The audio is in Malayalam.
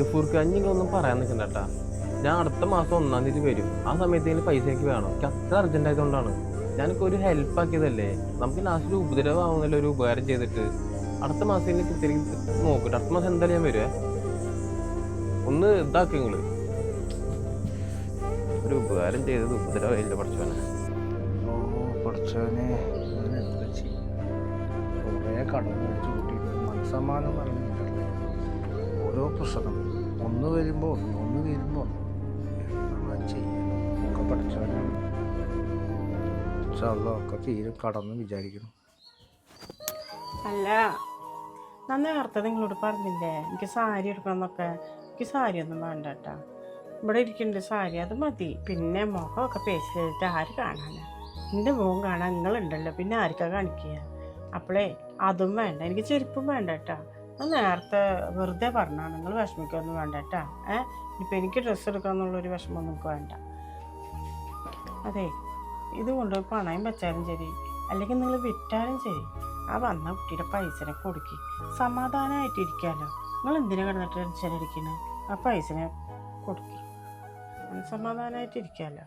ഗഫൂർക്ക് നിങ്ങളൊന്നും പറയാൻ നിൽക്കണ്ട കേട്ടാ. ഞാൻ അടുത്ത മാസം 1-ാം തീയതി വരും. ആ സമയത്തേക്ക് പൈസ എനിക്ക് വേണം. എനിക്ക് അത്ര അർജന്റ് ആയതുകൊണ്ടാണ്. ഞാനൊക്കെ ഒരു ഹെൽപ്പ് ആക്കിയതല്ലേ. നമുക്ക് ലാസ്റ്റ് ഒരു ഉപദ്രവമാവുന്നല്ലോ ഒരു ഉപകാരം ചെയ്തിട്ട്. അടുത്ത മാസം കൃത്യം നോക്കട്ടെ. അടുത്ത മാസം എന്തായാലും ഞാൻ വരുവേ. ഒന്ന് ഇതാക്കി നിങ്ങള്. ഒരു ഉപകാരം ചെയ്തത് ഉപദ്രവമായില്ല പഠിച്ചവനെ. ഓ പഠിച്ചവനെ, ഞാൻ എന്താ ചെയ്യും? കുറേ കടം മേടിച്ച് കൂട്ടിയിട്ട് മനസ്സമാനം പറഞ്ഞിട്ടല്ലേ ഓരോ പ്രശ്നം. ഒന്ന് വരുമ്പോൾ ഒന്ന് വരുമ്പോൾ എന്താ ചെയ്യണം? ഒക്കെ പഠിച്ചവനാണ്. ഒക്കെ തീരെ കടന്ന് വിചാരിക്കണം. അല്ല, ഞാൻ നേരത്തെ നിങ്ങളോട് പറഞ്ഞില്ലേ എനിക്ക് സാരി എടുക്കണം എന്നൊക്കെ. എനിക്ക് സാരിയൊന്നും വേണ്ട കേട്ടാ. ഇവിടെ ഇരിക്കുന്നുണ്ട് സാരി, അത് മതി. പിന്നെ മുഖമൊക്കെ പേസ്റ്റ് ചെയ്തിട്ട് ആര് കാണാനാ? എൻ്റെ മുഖം കാണാൻ നിങ്ങളുണ്ടല്ലോ, പിന്നെ ആർക്കാ കാണിക്കുക? അപ്പോഴേ അതും വേണ്ട, എനിക്ക് ചെരുപ്പും വേണ്ട കേട്ടാ. ഞാൻ നേരത്തെ വെറുതെ പറഞ്ഞാണ്, നിങ്ങൾ വിഷമിക്കൊന്നും വേണ്ട കേട്ടാ. ഇപ്പം എനിക്ക് ഡ്രസ്സ് എടുക്കണം എന്നുള്ളൊരു വിഷമം നിങ്ങൾക്ക് വേണ്ട. അതെ, ഇതുകൊണ്ട് പണയം വെച്ചാലും ശരി, അല്ലെങ്കിൽ നിങ്ങൾ വിറ്റാലും ശരി, ആ വന്ന കുട്ടിയുടെ പൈസനെ കൊടുക്കി സമാധാനമായിട്ടിരിക്കാമല്ലോ. നിങ്ങൾ എന്തിനാ കിടന്നിട്ട് ടെൻഷൻ അടിക്കണേ? ആ പൈസനെ കൊടുക്കി സമാധാനമായിട്ടിരിക്കാമല്ലോ.